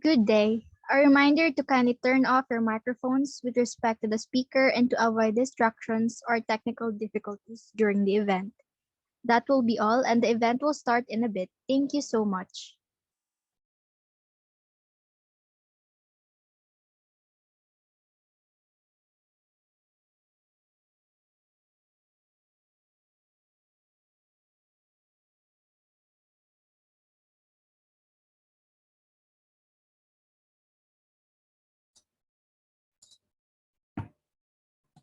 Good day. A reminder to kindly turn off your microphones with respect to the speaker and to avoid distractions or technical difficulties during the event. That will be all, and the event will start in a bit. Thank you so much.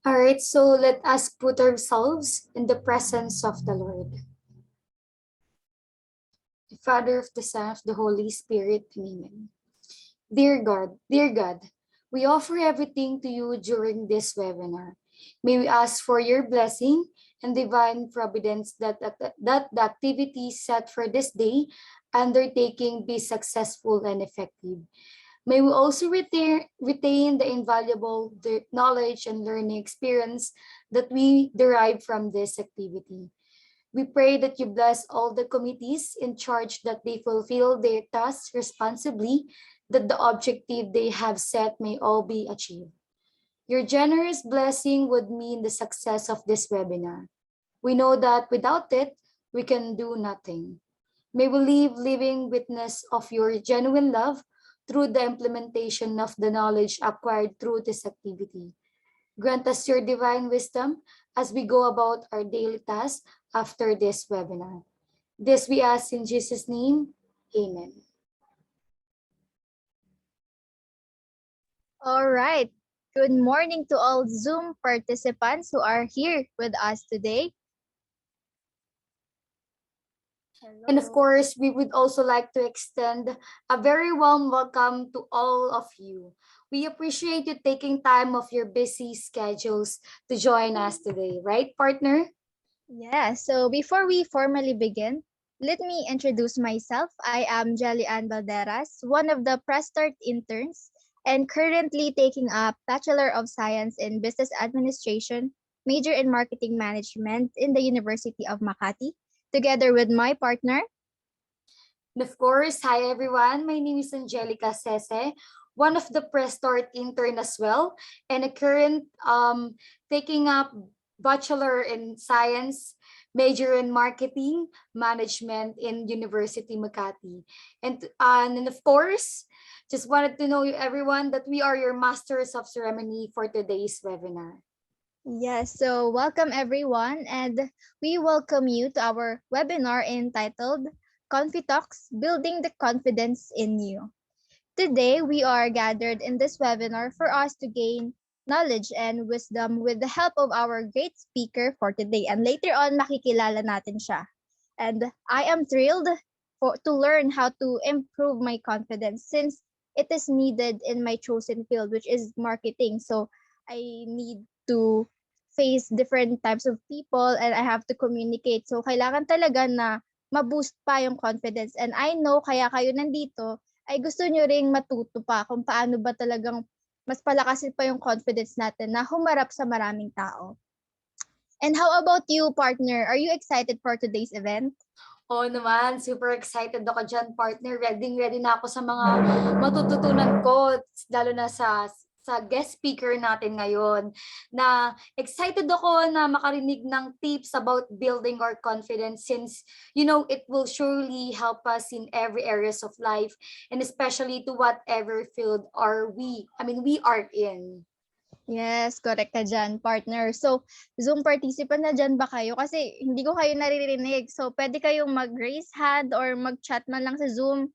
All right, so let us put ourselves in the presence of the Lord, the Father of the Son of the Holy Spirit. Amen. Dear God, we offer everything to you during this webinar. May we ask for your blessing and divine providence that the activities set for this day undertaking be successful and effective. May we also retain the invaluable knowledge and learning experience that we derive from this activity. We pray that you bless all the committees in charge, that they fulfill their tasks responsibly, that the objective they have set may all be achieved. Your generous blessing would mean the success of this webinar. We know that without it, we can do nothing. May we live living witness of your genuine love through the implementation of the knowledge acquired through this activity. Grant us your divine wisdom as we go about our daily tasks after this webinar. This we ask in Jesus' name. Amen. All right. Good morning to all Zoom participants who are here with us today. And of Hello. course, we would also like to extend a very warm welcome to all of you. We appreciate you taking time of your busy schedules to join us today, right, partner? Yeah, so before we formally begin, let me introduce myself. I am Jelly Ann Valderas, one of the Prestart interns, and currently taking up Bachelor of Science in Business Administration, major in Marketing Management in the University of Makati, together with my partner. And of course, hi everyone. My name is Angelica Sese, one of the Prestart intern as well, and a current taking up Bachelor in Science, major in Marketing Management in University Makati. And of course, just wanted to know you everyone that we are your masters of ceremony for today's webinar. Yes, so welcome everyone, and we welcome you to our webinar entitled Confitalks Building the Confidence in You. Today, we are gathered in this webinar for us to gain knowledge and wisdom with the help of our great speaker for today. And later on, makikilala natin siya. And I am thrilled to learn how to improve my confidence since it is needed in my chosen field, which is marketing. So I need to face different types of people and I have to communicate. So kailangan talaga na ma-boost pa yung confidence. And I know kaya kayo nandito ay gusto nyo ring matuto pa kung paano ba talagang mas palakasin pa yung confidence natin na humarap sa maraming tao. And how about you, partner? Are you excited for today's event? Oo naman, super excited ako dyan, partner. Ready na ako sa mga matututunan ko, lalo na sa guest speaker natin ngayon, na excited ako na makarinig ng tips about building our confidence since, it will surely help us in every areas of life and especially to whatever field we are in. Yes, correct ka dyan, partner. So, Zoom participant na dyan ba kayo? Kasi hindi ko kayo naririnig. So, pwede kayong mag-raise hand or mag-chat man lang sa Zoom.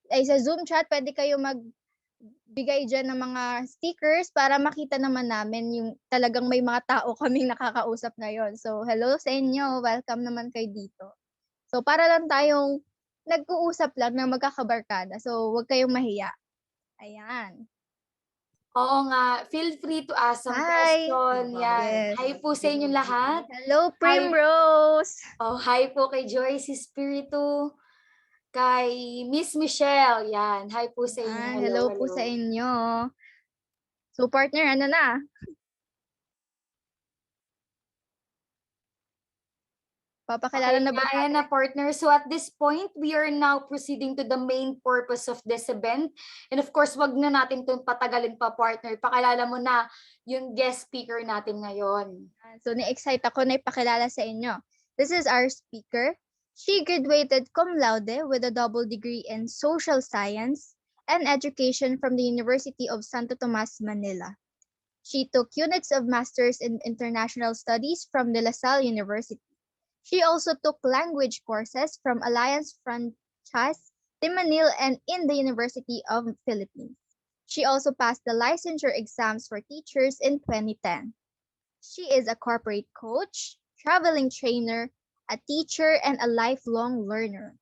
Sa Zoom chat, pwede kayo magbigay dyan ng mga stickers para makita naman namin yung talagang may mga tao kaming nakakausap ngayon. So, hello sa inyo. Welcome naman kayo dito. So, para lang tayong nag-uusap lang na magkakabarkada. So, huwag kayong mahiya. Ayan. Oo nga, feel free to ask some Hi! question. Yan. Yes. Hi po sa inyong lahat. Hello, Hi. Primrose! Hi po kay Joyce Espiritu, kay Miss Michelle. Yan. Hi po sa inyo. Yan, Hello, hello po hello. sa inyo. So, partner, ano na? Papakilala Okay, na ba ayan natin? na partner. So at this point, we are now proceeding to the main purpose of this event. And of course, wag na natin itong patagalin pa partner. Pakilala mo na yung guest speaker natin ngayon. So, na-excite ako na ipakilala sa inyo. This is our speaker. She graduated cum laude with a double degree in social science and education from the University of Santo Tomas, Manila. She took units of Masters in International Studies from De La Salle University. She also took language courses from Alliance Francaise de Manila and in the University of Philippines. She also passed the licensure exams for teachers in 2010. She is a corporate coach, traveling trainer, a teacher, and a lifelong learner.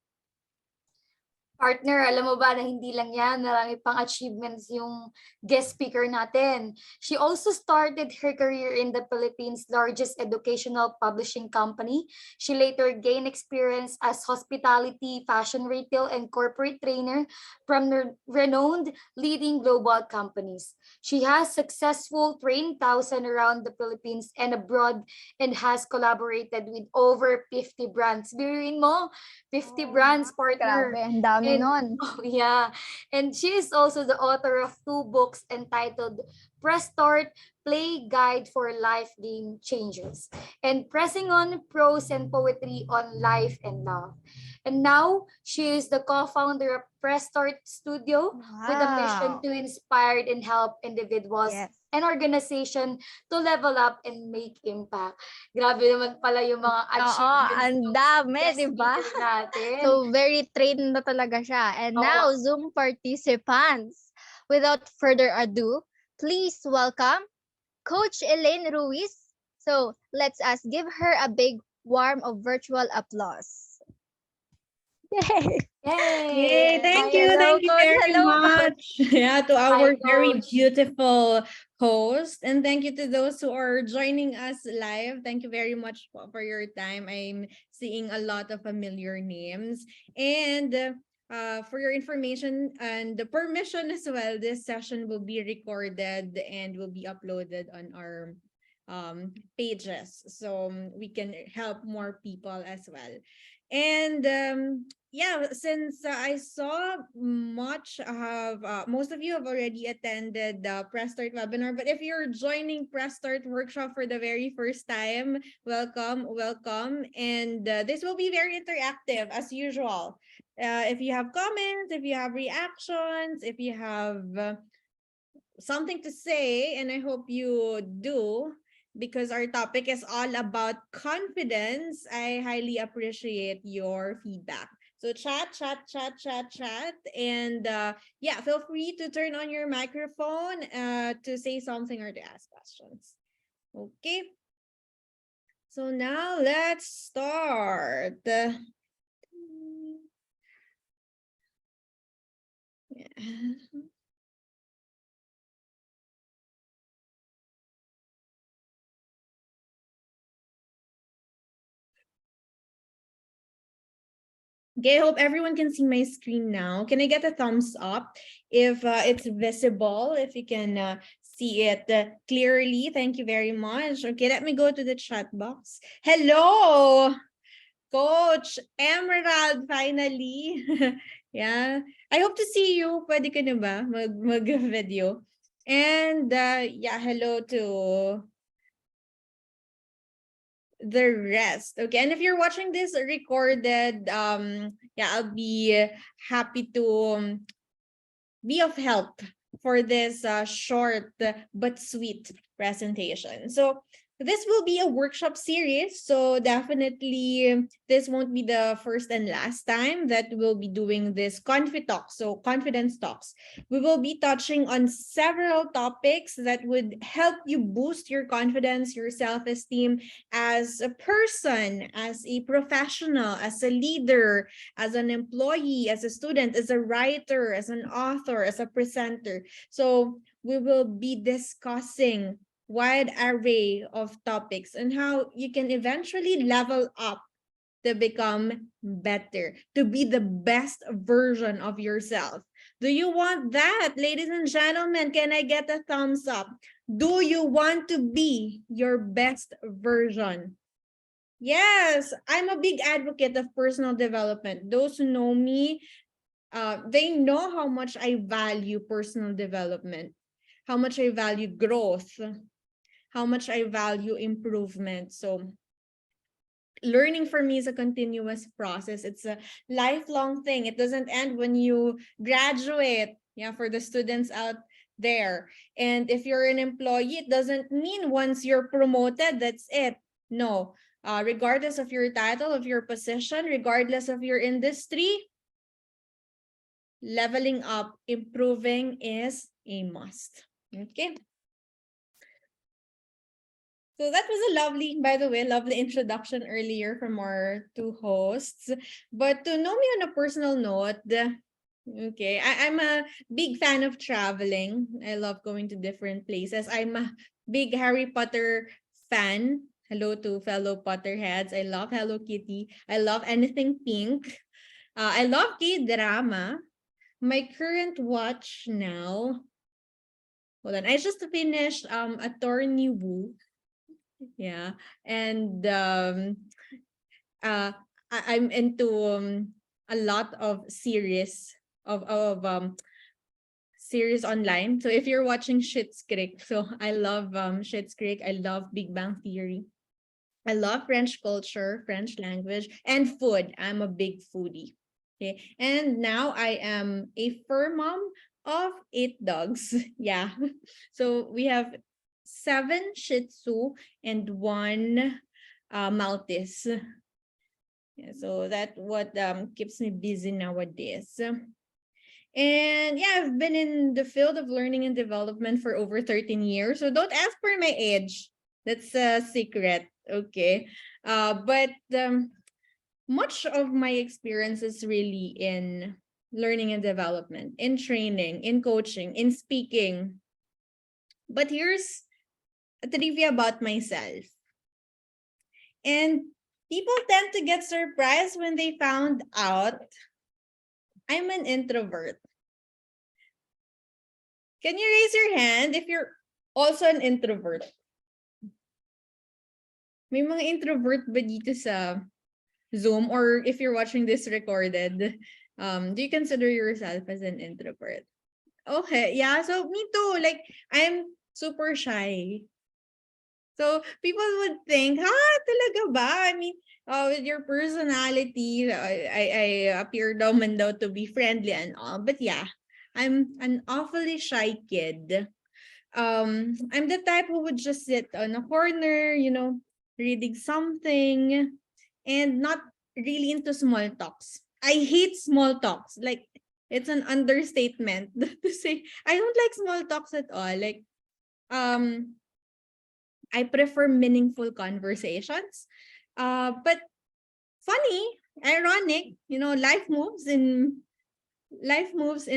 Partner, alam mo ba na hindi lang yan, marami pang achievements yung guest speaker natin. She also started her career in the Philippines' largest educational publishing company. She later gained experience as hospitality, fashion retail, and corporate trainer from renowned leading global companies. She has successful trained thousands around the Philippines and abroad and has collaborated with over 50 brands. Biruin mo, 50 Oo nga, brands, grabe, partner. ang dami And nun. oh yeah, and she is also the author of two books entitled Press Start, Play Guide for Life Game Changers, and Pressing On Prose and Poetry on Life and Love. And now she is the co-founder of Press Start Studio with a mission Wow. to inspire and help individuals Yes. and organization to level up and make impact. Grabe naman pala yung mga Oo, achievements ang ng dami, guest di ba? speaker natin. So, very trained na talaga siya. And Oo. now, Zoom participants, without further ado, please welcome Coach Elaine Ruiz. So, let's us give her a big warm of virtual applause. Yay! Yay, Yay! thank Hi, you. Hello, Thank you Coach. very Hello, Coach. much. Yeah, to hi, our very Coach. beautiful host. And thank you to those who are joining us live. Thank you very much for your time. I'm seeing a lot of familiar names. And for your information and the permission as well, this session will be recorded and will be uploaded on our pages so we can help more people as well. And yeah, since I saw most of you have already attended the Press Start webinar, but if you're joining Press Start workshop for the very first time, welcome, welcome. And this will be very interactive as usual. If you have comments, if you have reactions, if you have something to say, and I hope you do, because our topic is all about confidence, I highly appreciate your feedback. So chat, and yeah, feel free to turn on your microphone to say something or to ask questions. Okay. So now let's start. Yeah. Okay, I hope everyone can see my screen now. Can I get a thumbs up if it's visible, if you can see it clearly? Thank you very much. Okay, let me go to the chat box. Hello, Coach Emerald, finally. Yeah, I hope to see you. Pwede ka na ba mag-video? And yeah, hello to the rest. Okay, and if you're watching this recorded, yeah, I'll be happy to be of help for this short but sweet presentation. So this will be a workshop series, so definitely this won't be the first and last time that we'll be doing this Confitalks, so confidence talks. We will be touching on several topics that would help you boost your confidence, your self-esteem as a person, as a professional, as a leader, as an employee, as a student, as a writer, as an author, as a presenter. So we will be discussing wide array of topics and how you can eventually level up to become better, to be the best version of yourself. Do you want that, ladies and gentlemen? Can I get a thumbs up? Do you want to be your best version? Yes, I'm a big advocate of personal development. Those who know me, they know how much I value personal development, how much I value growth, how much I value improvement. So learning for me is a continuous process. It's a lifelong thing. It doesn't end when you graduate. Yeah, for the students out there. And if you're an employee, it doesn't mean once you're promoted, that's it. No. Regardless of your title, of your position, regardless of your industry, leveling up, improving is a must. Okay. So that was a lovely, by the way, lovely introduction earlier from our two hosts. But to know me on a personal note, okay, I'm a big fan of traveling. I love going to different places. I'm a big Harry Potter fan. Hello to fellow Potterheads. I love Hello Kitty. I love anything pink. I love K-drama. My current watch now, hold on, I just finished a Attorney Woo. Yeah. And uh I'm into a lot of series online. So if you're watching Schitt's Creek, so I love Schitt's Creek, I love Big Bang Theory. I love French culture, French language, and food. I'm a big foodie. Okay. And now I am a fur mom of 8 dogs. Yeah. So we have 7 Shih Tzu and 1 Maltese. Yeah, so that what keeps me busy nowadays. And yeah, I've been in the field of learning and development for over 13 years. So don't ask for my age. That's a secret. Okay. But much of my experience is really in learning and development, in training, in coaching, in speaking. But here's a trivia about myself. And people tend to get surprised when they found out I'm an introvert. Can you raise your hand if you're also an introvert? May mga introvert ba dito sa Zoom, or if you're watching this recorded, do you consider yourself as an introvert? Okay, yeah. So me too. Like, I'm super shy. So people would think, talaga ba? I mean, with your personality, I appear daw man daw to be friendly and all. But yeah, I'm an awfully shy kid. I'm the type who would just sit on a corner, reading something, and not really into small talks. I hate small talks. Like, it's an understatement to say I don't like small talks at all. Like, um I prefer meaningful conversations. But funny, ironic, life moves in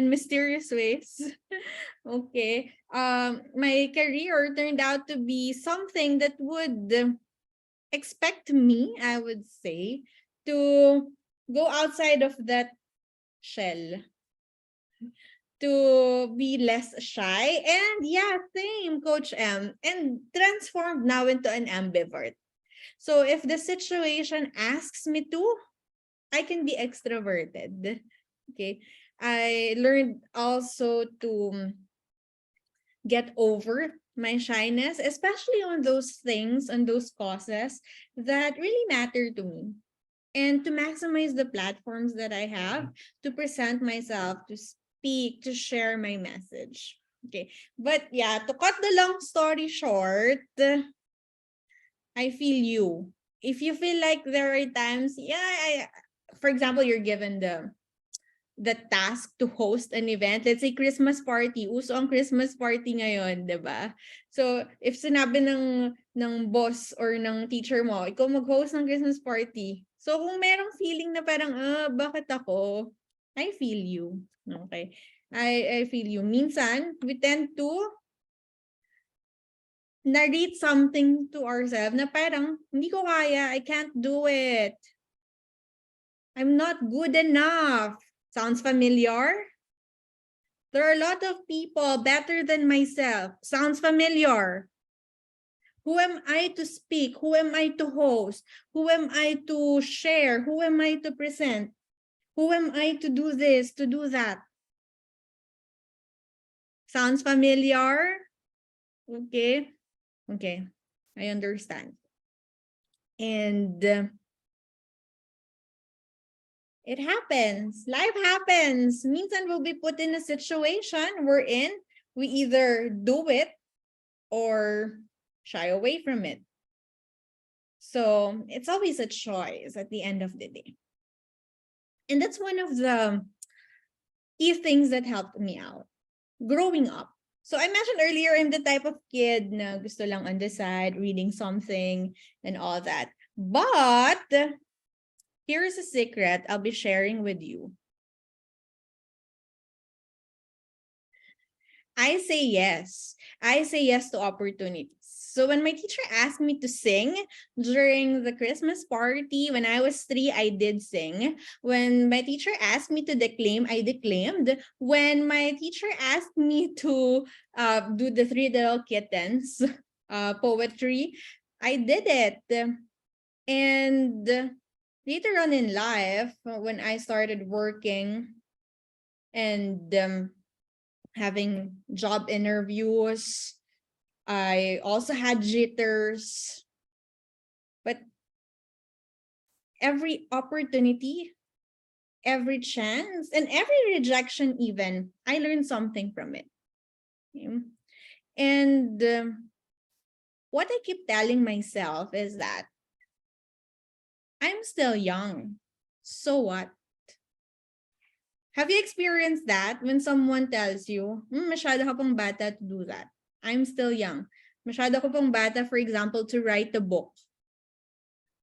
mysterious ways. Okay. My career turned out to be something that would expect me, I would say, to go outside of that shell, to be less shy. And yeah, same, Coach M. And transformed now into an ambivert. So if the situation asks me to, I can be extroverted. Okay. I learned also to get over my shyness, especially on those things, on those causes that really matter to me. And to maximize the platforms that I have to present myself, to speak, to share my message. Okay. But yeah, to cut the long story short, I feel you. If you feel like there are times, for example, you're given the task to host an event. Let's say Christmas party. Uso ang Christmas party ngayon, 'di ba? So, if sinabi ng boss or ng teacher mo, ikaw mag-host ng Christmas party. So, kung merong feeling na parang, bakit ako? I feel you. Okay. I feel you. Minsan, we tend to narrate something to ourselves na parang, hindi ko kaya, I can't do it. I'm not good enough. Sounds familiar? There are a lot of people better than myself. Sounds familiar? Who am I to speak? Who am I to host? Who am I to share? Who am I to present? Who am I to do this, to do that? Sounds familiar? Okay. Okay. I understand. And it happens. Life happens. Minsan we'll be put in a situation wherein we either do it or shy away from it. So it's always a choice at the end of the day. And that's one of the key things that helped me out growing up. So I mentioned earlier, I'm the type of kid na gusto lang on the side, reading something and all that. But here's a secret I'll be sharing with you. I say yes. I say yes to opportunities. So when my teacher asked me to sing during the Christmas party, when I was 3, I did sing. When my teacher asked me to declaim, I declaimed. When my teacher asked me to do the Three Little Kittens poetry, I did it. And later on in life, when I started working and having job interviews, I also had jitters, but every opportunity, every chance, and every rejection, even, I learned something from it. Okay? And what I keep telling myself is that I'm still young. So what? Have you experienced that when someone tells you, masyado ka pang bata to do that? I'm still young. Masyado ko pang bata, for example, to write a book.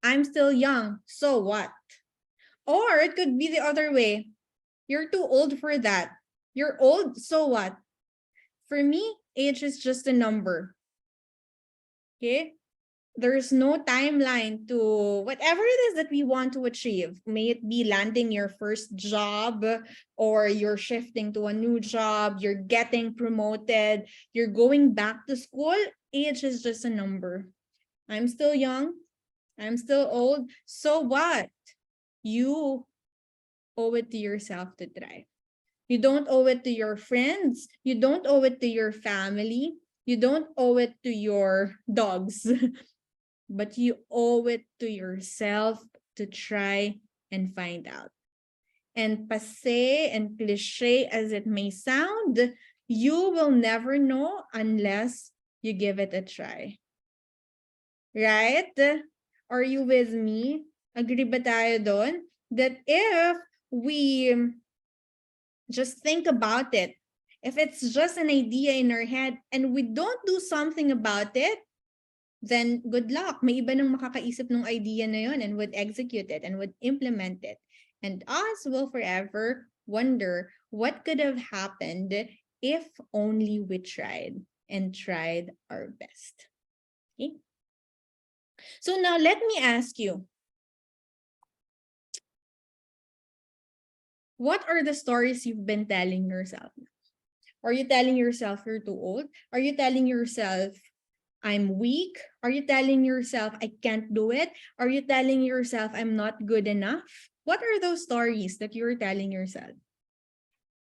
I'm still young, so what? Or it could be the other way. You're too old for that. You're old, so what? For me, age is just a number. Okay? There's no timeline to whatever it is that we want to achieve. May it be landing your first job, or you're shifting to a new job, you're getting promoted, you're going back to school. Age is just a number. I'm still young. I'm still old. So what? You owe it to yourself to try. You don't owe it to your friends. You don't owe it to your family. You don't owe it to your dogs. But you owe it to yourself to try and find out. And passe and cliche as it may sound, you will never know unless you give it a try. Right? Are you with me? Agree ba tayo doon? That if we just think about it, if it's just an idea in our head and we don't do something about it, then good luck. May iba nang makakaisip ng idea na yun and would execute it and would implement it. And us will forever wonder what could have happened if only we tried and tried our best. Okay? So now let me ask you, what are the stories you've been telling yourself? Are you telling yourself you're too old? Are you telling yourself I'm weak? Are you telling yourself I can't do it? Are you telling yourself I'm not good enough? What are those stories that you're telling yourself?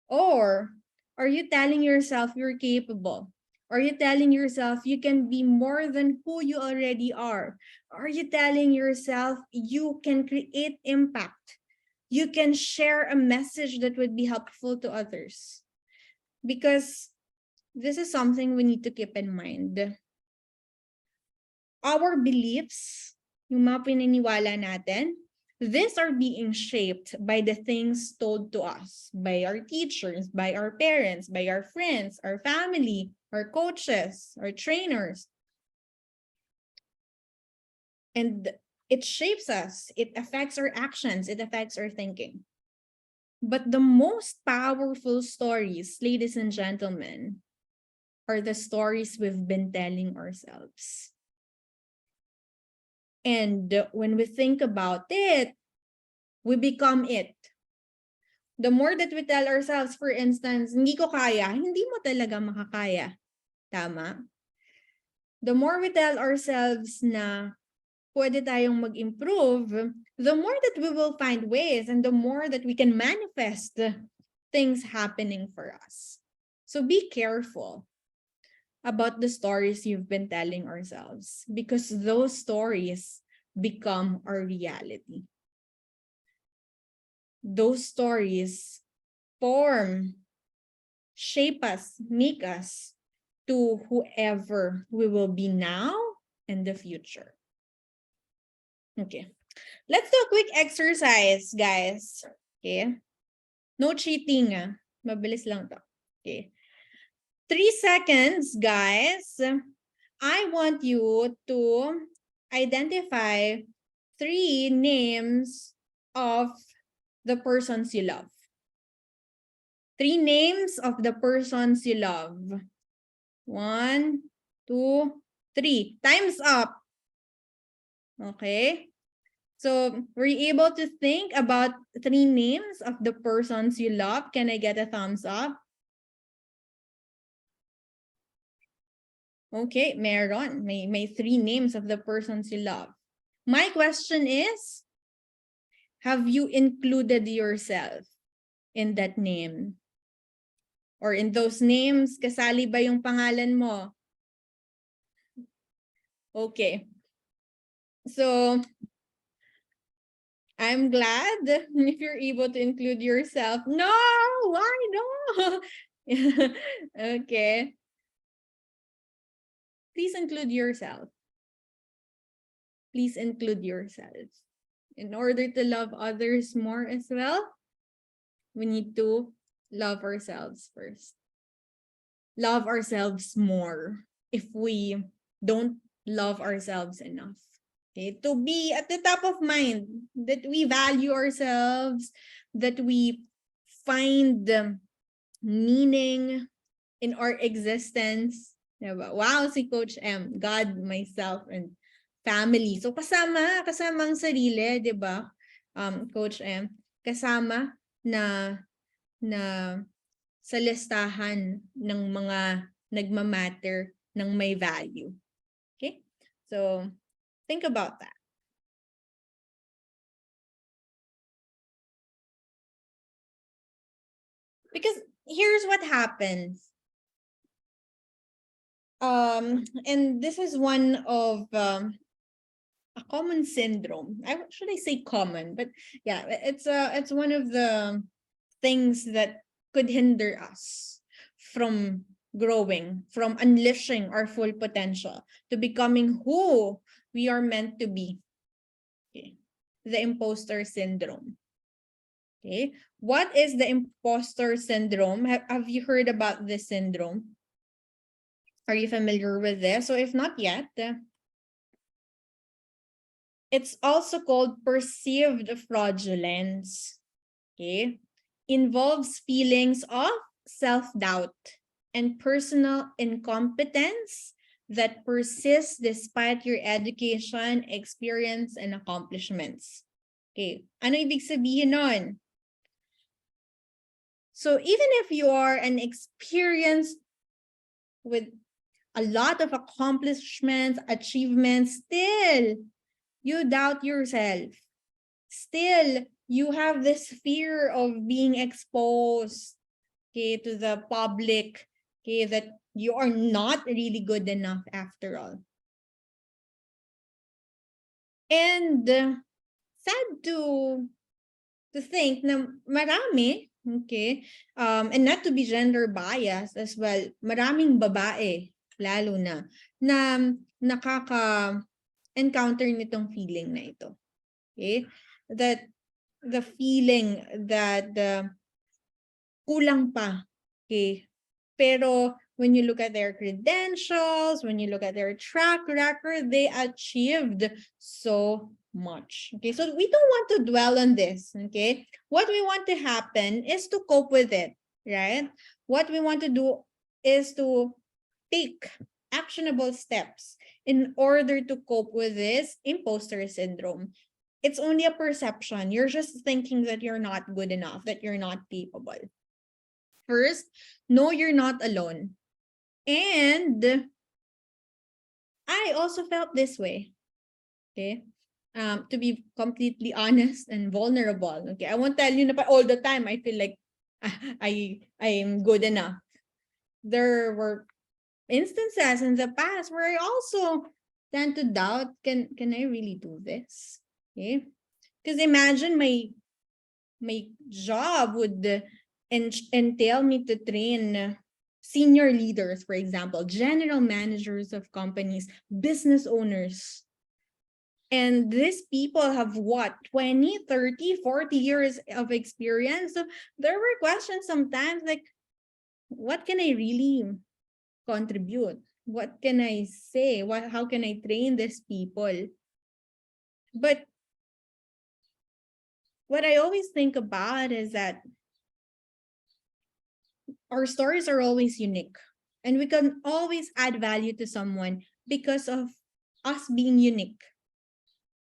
Or are you telling yourself you're capable? Are you telling yourself you can be more than who you already are? Are you telling yourself you can create impact? You can share a message that would be helpful to others? Because this is something we need to keep in mind. Our beliefs, yung mga pininiwala natin, these are being shaped by the things told to us by our teachers, by our parents, by our friends, our family, our coaches, our trainers. And it shapes us. It affects our actions. It affects our thinking. But the most powerful stories, ladies and gentlemen, are the stories we've been telling ourselves. And when we think about it, we become it. The more that we tell ourselves, for instance, hindi ko kaya, hindi mo talaga makakaya. Tama? the more we tell ourselves na pwede tayong mag-improve, the more that we will find ways and the more that we can manifest things happening for us. So be careful about the stories you've been telling ourselves because those stories become our reality. Those stories form, shape us, make us to whoever we will be now and the future. Okay. Let's do a quick exercise, guys. Okay. No cheating. Mabilis lang to. Okay. 3 seconds, guys. I want you to identify 3 names of the persons you love. 3 names of the persons you love. 1, 2, 3. Time's up. Okay. So, were you able to think about 3 names of the persons you love? Can I get a thumbs up? Okay, meron. May 3 names of the persons you love. My question is, have you included yourself in that name? Or in those names, kasali ba yung pangalan mo? Okay. So, I'm glad if you're able to include yourself. No, why no? Okay. Please include yourself. Please include yourself. In order to love others more as well, we need to love ourselves first. Love ourselves more if we don't love ourselves enough. Okay, to be at the top of mind, that we value ourselves, that we find meaning in our existence. Diba? Wow, si Coach M, God, myself, and family. So kasama ang sarili, 'di ba? Coach M, kasama na na sa listahan ng mga nagmamatter ng may value. Okay? So, think about that. Because here's what happens. And this is one of a common syndrome. Should I say common? But yeah, it's one of the things that could hinder us from growing, from unleashing our full potential, to becoming who we are meant to be. Okay. The imposter syndrome. Okay. What is the imposter syndrome? Have you heard about this syndrome? Are you familiar with this? So if not yet, it's also called perceived fraudulence. Okay. Involves feelings of self-doubt and personal incompetence that persists despite your education, experience, and accomplishments. Okay. Ano ibig sabihin nun? So even if you are an experienced with a lot of accomplishments, achievements, still you doubt yourself. Still, you have this fear of being exposed, okay, to the public, okay, that you are not really good enough after all. And sad to think na marami, okay, and not to be gender biased as well, maraming babae, lalo na nakaka-encounter nitong feeling na ito. Okay? That the feeling that kulang pa. Okay? Pero when you look at their credentials, when you look at their track record, they achieved so much. Okay? So we don't want to dwell on this. Okay? What we want to happen is to cope with it. Right? What we want to do is to take actionable steps in order to cope with this imposter syndrome. It's only a perception. You're just thinking that you're not good enough, that you're not capable. First, know you're not alone. And I also felt this way. Okay. To be completely honest and vulnerable. Okay. I won't tell you na all the time I feel like I am good enough. There were instances in the past where I also tend to doubt, can I really do this? Okay. Because imagine my job would entail me to train senior leaders, for example, general managers of companies, business owners. And these people have what, 20, 30, 40 years of experience. So there were questions sometimes like, what can I really contribute? What can I say? How can I train these people? But what I always think about is that our stories are always unique and we can always add value to someone because of us being unique,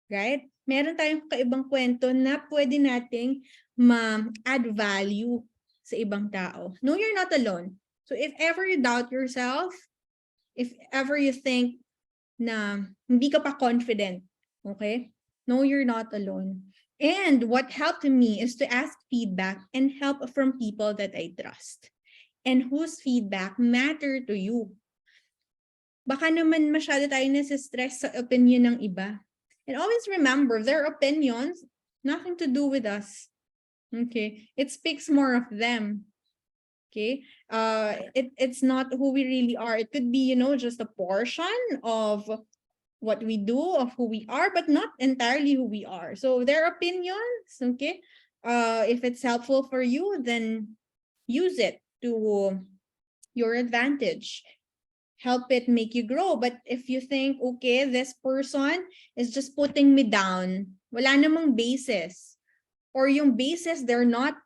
right? Meron tayong kaibang kwento na pwede nating ma-add value sa ibang tao. No, you're not alone. So if ever you doubt yourself, if ever you think na hindi ka pa confident, okay? No, you're not alone. And what helped me is to ask feedback and help from people that I trust and whose feedback matter to you. Baka naman masyado tayo nasa-stress sa opinion ng iba. And always remember, their opinions, nothing to do with us. Okay? It speaks more of them. Okay? It's not who we really are. It could be, just a portion of what we do, of who we are, but not entirely who we are. So their opinions, okay? If it's helpful for you, then use it to your advantage. Help it make you grow. But if you think, okay, this person is just putting me down, wala namang basis. Or yung basis, they're not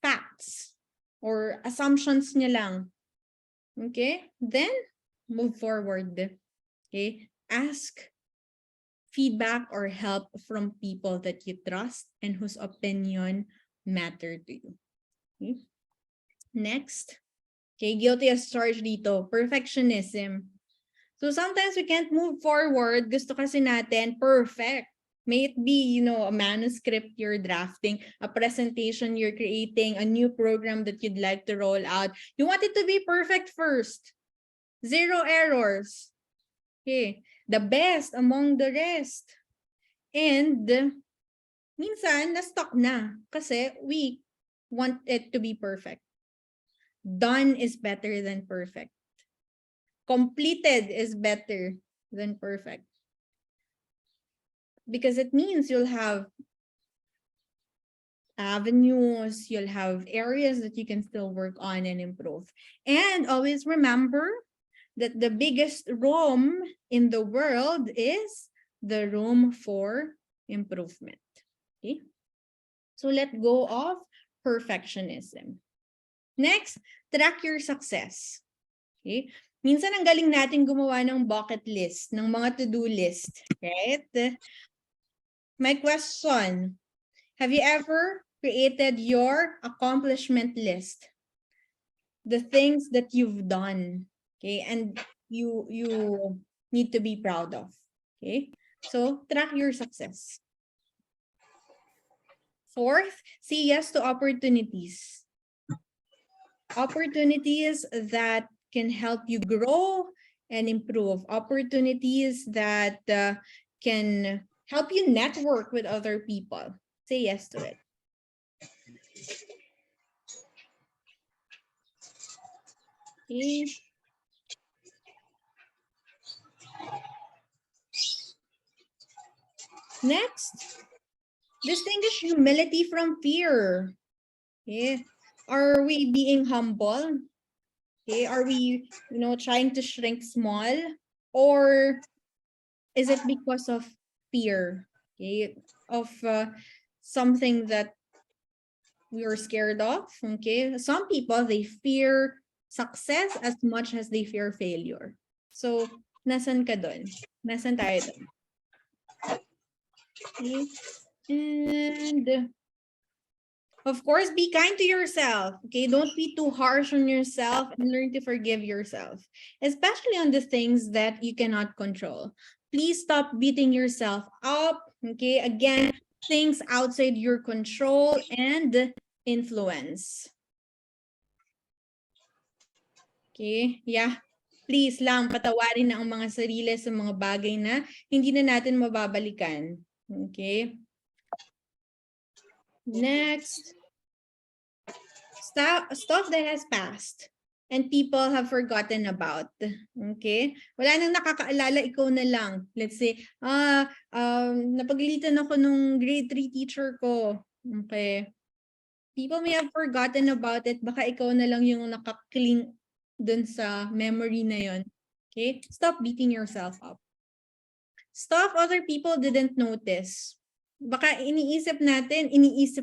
facts or assumptions niya lang. Okay? Then, move forward. Okay? Ask feedback or help from people that you trust and whose opinion matter to you. Okay? Next. Okay, guilty as charged dito. Perfectionism. So sometimes we can't move forward. Gusto kasi natin perfect. May it be, a manuscript you're drafting, a presentation you're creating, a new program that you'd like to roll out. You want it to be perfect first. Zero errors. Okay. The best among the rest. And minsan, na-stuck na. Kasi we want it to be perfect. Done is better than perfect. Completed is better than perfect. Because it means you'll have avenues, you'll have areas that you can still work on and improve. And always remember that the biggest room in the world is the room for improvement. Okay? So let go of perfectionism. Next, track your success. Okay? Minsan ang galing natin gumawa ng bucket list, ng mga to-do list, right? My question, have you ever created your accomplishment list? The things that you've done, okay? And you need to be proud of, okay? So, track your success. Fourth, say yes to opportunities. Opportunities that can help you grow and improve. Opportunities that can help you network with other people. Say yes to it. Okay. Next, distinguish humility from fear. Okay. Are we being humble? Okay. Are we, trying to shrink small? Or is it because of fear? Okay. Of something that we are scared of? Okay. Some people, they fear success as much as they fear failure. So, nasan ka dun? Nasan tayo dun? Okay. And Of course, be kind to yourself. Okay, don't be too harsh on yourself and learn to forgive yourself, especially on the things that you cannot control. Please stop beating yourself up. Okay, again, things outside your control and influence. Okay, yeah. Please lang, patawarin na ang mga sarili sa mga bagay na hindi na natin mababalikan. Okay? Next. Stuff that has passed and people have forgotten about. Okay? Wala nang nakakaalala, ikaw na lang. Let's say, napagalitan ako nung grade 3 teacher ko. Okay? People may have forgotten about it. Baka ikaw na lang yung nakakling dun sa memory na yon. Okay? Stop beating yourself up. Stuff other people didn't notice. Baka iniisip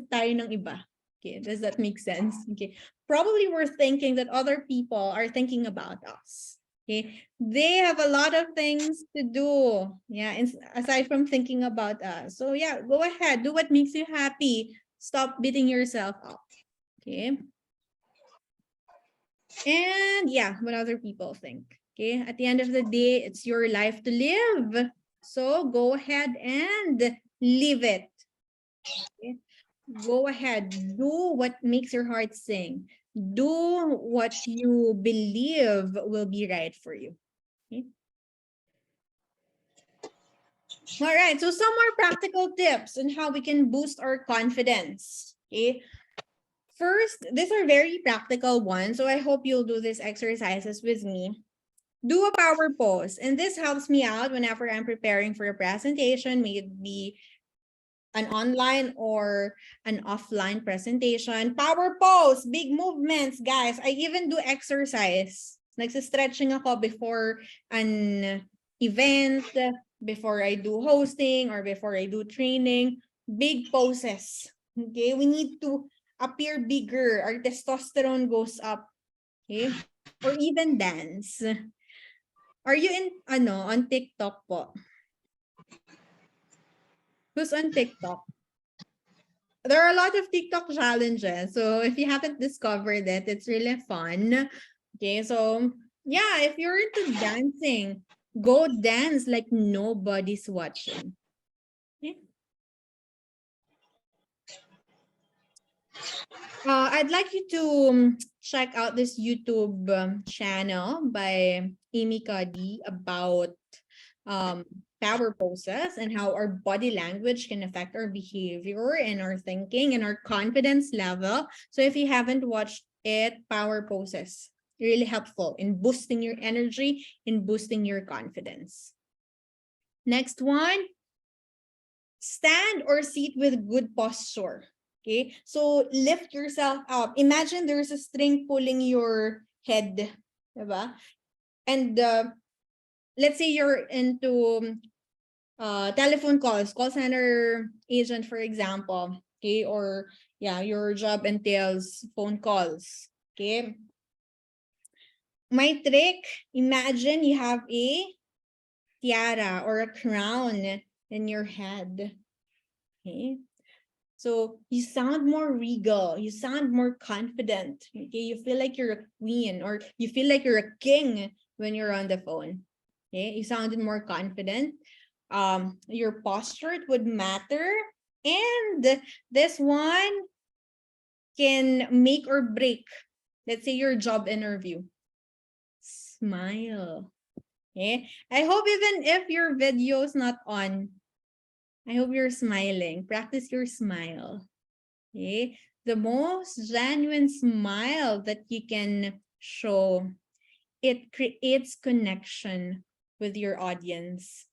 tayo ng iba. Okay, does that make sense? Okay, probably we're thinking that other people are thinking about us. Okay, they have a lot of things to do. Yeah, aside from thinking about us. So yeah, go ahead, do what makes you happy. Stop beating yourself up. Okay. And yeah, what other people think. Okay, at the end of the day, it's your life to live. So go ahead and live it. Okay? Go ahead, do what makes your heart sing. Do what you believe will be right for you. Okay? All right, so some more practical tips on how we can boost our confidence. Okay. First, these are very practical ones, so I hope you'll do these exercises with me. Do a power pose, and this helps me out whenever I'm preparing for a presentation, may it be an online or an offline presentation. Power pose, big movements, guys. I even do exercise. Nagsistretching ako before an event, before I do hosting, or before I do training. Big poses. Okay, we need to appear bigger. Our testosterone goes up. Okay, or even dance. Are you on TikTok po? Who's on TikTok? There are a lot of TikTok challenges. So if you haven't discovered it, it's really fun. Okay, so yeah, if you're into dancing, go dance like nobody's watching. Okay? I'd like you to check out this YouTube channel by Amy Cuddy about power poses and how our body language can affect our behavior and our thinking and our confidence level. So if you haven't watched it, power poses, really helpful in boosting your energy, in boosting your confidence. Next one, stand or sit with good posture. Okay, so lift yourself up. Imagine there's a string pulling your head, diba? And let's say you're into telephone calls, call center agent, for example. Okay, or yeah, your job entails phone calls. Okay. My trick, imagine you have a tiara or a crown in your head. Okay. So you sound more regal, you sound more confident. Okay, you feel like you're a queen or you feel like you're a king when you're on the phone. Okay, you sounded more confident. Your posture would matter, and this one can make or break. Let's say your job interview. Smile. Okay, I hope even if your video is not on, I hope you're smiling. Practice your smile. Okay, the most genuine smile that you can show, it creates connection with your audience,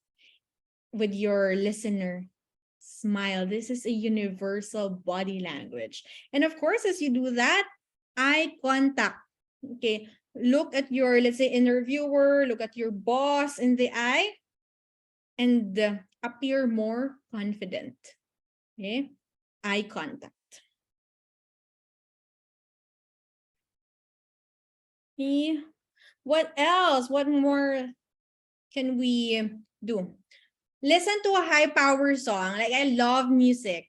with your listener. Smile. This is a universal body language. And of course, as you do that, eye contact. Okay, look at your, let's say, interviewer, look at your boss in the eye, and appear more confident. Okay, eye contact. Okay. What else? What more can we do? Listen to a high power song. Like, I love music.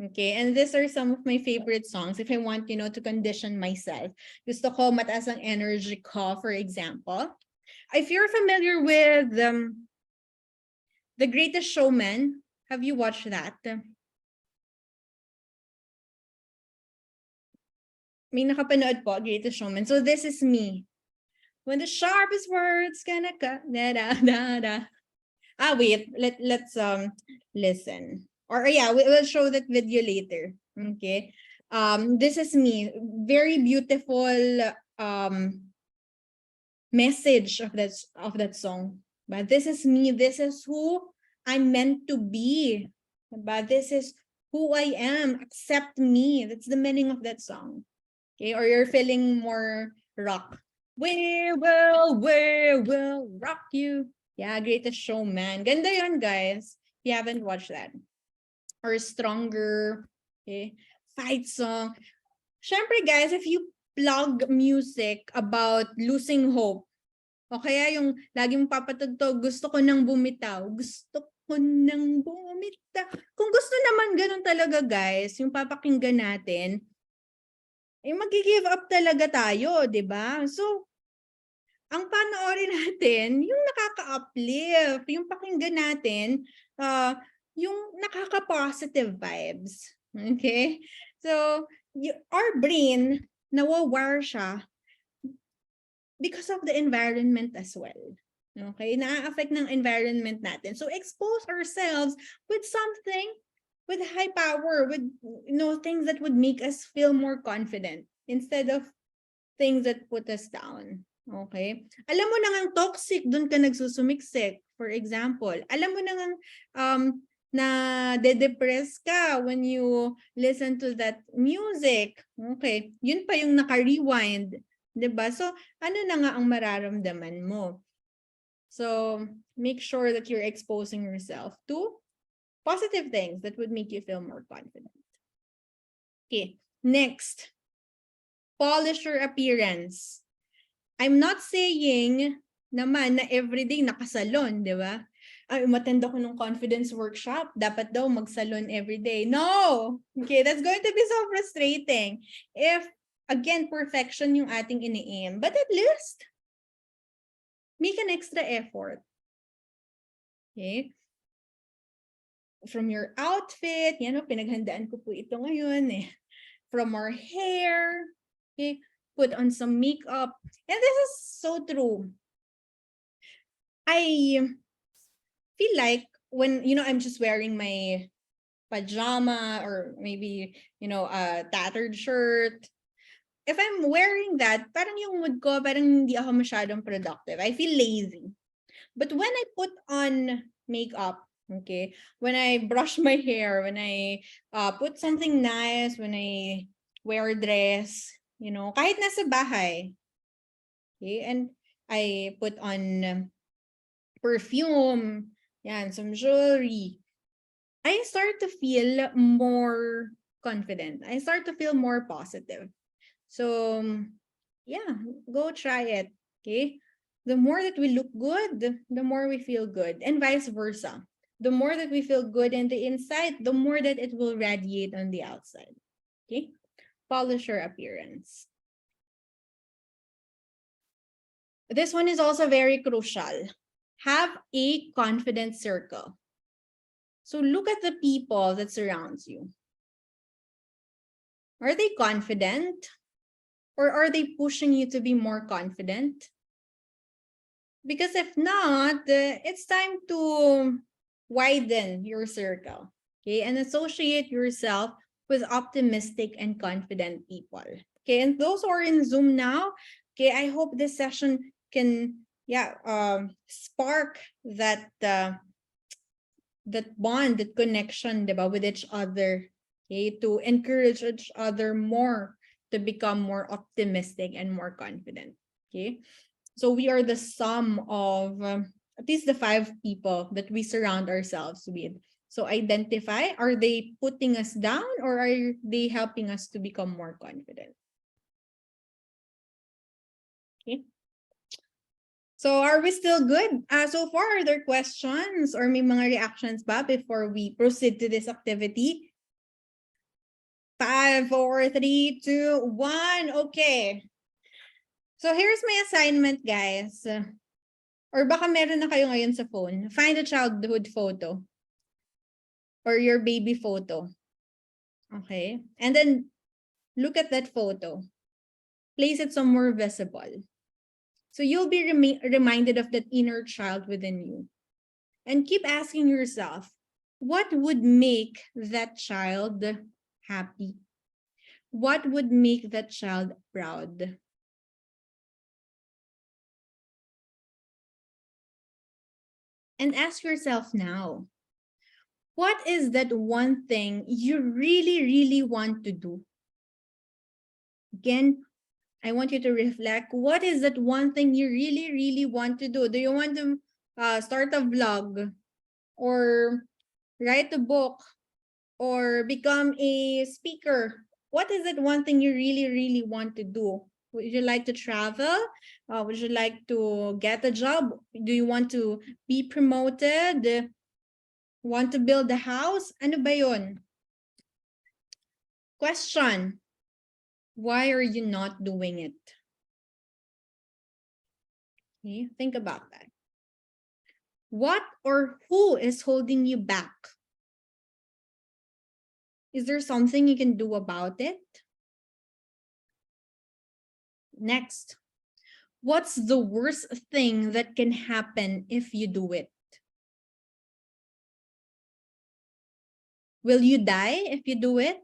Okay, and these are some of my favorite songs if I want, to condition myself. Gusto ko mataas ang energy ko, for example. If you're familiar with The Greatest Showman, have you watched that? May nakapanood po, Greatest Showman. So this is me. When the sharpest words gonna cut, da da da da. Wait, let's listen. Or yeah, we'll show that video later. Okay. This is me. Very beautiful message of that song. But this is me. This is who I'm meant to be. But this is who I am. Accept me. That's the meaning of that song. Okay, or you're feeling more rock. We will rock you. Yeah, Greatest Showman. Ganda yun, guys. If you haven't watched that. Or Stronger. Okay. Fight song. Syempre, guys, if you plug music about losing hope, o kaya yung lagi mong papatugtog, gusto ko nang bumitaw, gusto ko nang bumitaw. Kung gusto naman ganun talaga, guys, yung papakinggan natin, magi-give up talaga tayo, 'di ba? So, ang panoorin natin, yung nakaka-uplift, yung pakinggan natin, yung nakaka-positive vibes. Okay? So, our brain, nawawire siya because of the environment as well. Okay? Na-affect ng environment natin. So, expose ourselves with something with high power, with things that would make us feel more confident instead of things that put us down. Okay? Alam mo na ngang toxic, doon ka nagsusumiksik. For example, alam mo na ngang na de-depress ka when you listen to that music. Okay? Yun pa yung naka-rewind. 'Di ba? So, ano na nga ang mararamdaman mo? So, make sure that you're exposing yourself to positive things that would make you feel more confident. Okay, next. Polish your appearance. I'm not saying naman na everyday nakasalon, di ba? Ay, umattend ako ng confidence workshop, dapat daw magsalon everyday. No! Okay, that's going to be so frustrating. If, again, perfection yung ating ini-aim. But at least, make an extra effort. Okay? From your outfit, pinaghandaan ko po ito ngayon eh. From our hair, okay? Put on some makeup. And this is so true. I feel like when, I'm just wearing my pajama or maybe, a tattered shirt. If I'm wearing that, parang yung mood ko, parang hindi ako masyadong productive. I feel lazy. But when I put on makeup, okay, when I brush my hair, when I put something nice, when I wear a dress, kahit nasa bahay, okay, and I put on perfume, some jewelry, I start to feel more confident. I start to feel more positive. So, go try it, okay? The more that we look good, the more we feel good, and vice versa. The more that we feel good in the inside, the more that it will radiate on the outside. Okay? Polish your appearance. This one is also very crucial. Have a confident circle. So look at the people that surrounds you. Are they confident? Or are they pushing you to be more confident? Because if not, it's time to widen your circle, okay, and associate yourself with optimistic and confident people. Okay, and those who are in Zoom now, okay, I hope this session can, spark that bond, that connection, diba, with each other, okay, to encourage each other more to become more optimistic and more confident. Okay. So we are the sum of at least the 5 people that we surround ourselves with. So identify, are they putting us down or are they helping us to become more confident? Okay. So are we still good? So far, are there questions or may mga reactions ba before we proceed to this activity? 5, 4, 3, 2, 1. Okay. So here's my assignment, guys. Or baka meron na kayo ngayon sa phone. Find a childhood photo. Or your baby photo. Okay. And then look at that photo. Place it somewhere visible. So you'll be reminded of that inner child within you. And keep asking yourself, what would make that child happy? What would make that child proud? And ask yourself now, what is that one thing you really, really want to do? Again, I want you to reflect, what is that one thing you really, really want to do? Do you want to start a vlog or write a book or become a speaker? What is it one thing you really, really want to do? Would you like to travel? Would you like to get a job? Do you want to be promoted? Want to build a house? Ano ba yun? Question. Why are you not doing it? Okay, think about that. What or who is holding you back? Is there something you can do about it? Next, what's the worst thing that can happen if you do it? Will you die if you do it?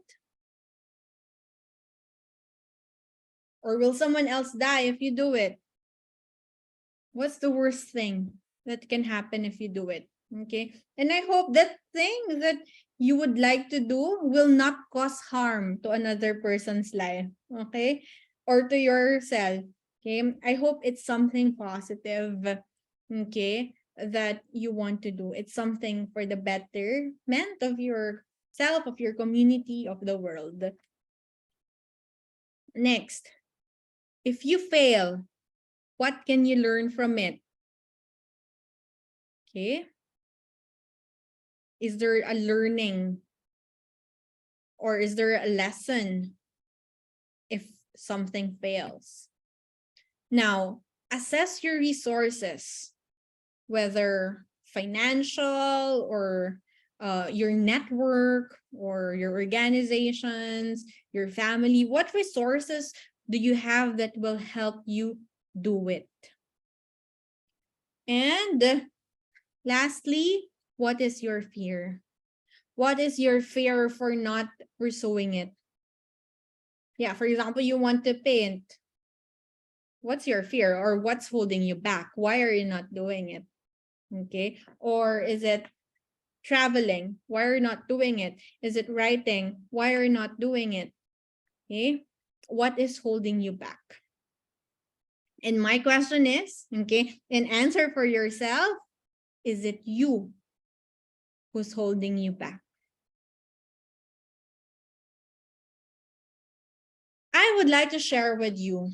Or will someone else die if you do it? What's the worst thing that can happen if you do it? Okay. And I hope that thing that you would like to do will not cause harm to another person's life. Okay. Or to yourself. Okay. I hope it's something positive. Okay. That you want to do. It's something for the betterment of yourself, of your community, of the world. Next, if you fail, what can you learn from it? Okay. Is there a learning or is there a lesson if something fails? Now, assess your resources, whether financial or your network or your organizations, your family. What resources do you have that will help you do it? And lastly, what is your fear? What is your fear for not pursuing it? Yeah, for example, you want to paint. What's your fear or what's holding you back? Why are you not doing it? Okay. Or is it traveling? Why are you not doing it? Is it writing? Why are you not doing it? Okay. What is holding you back? And my question is, okay, an answer for yourself, is it you who's holding you back? I would like to share with you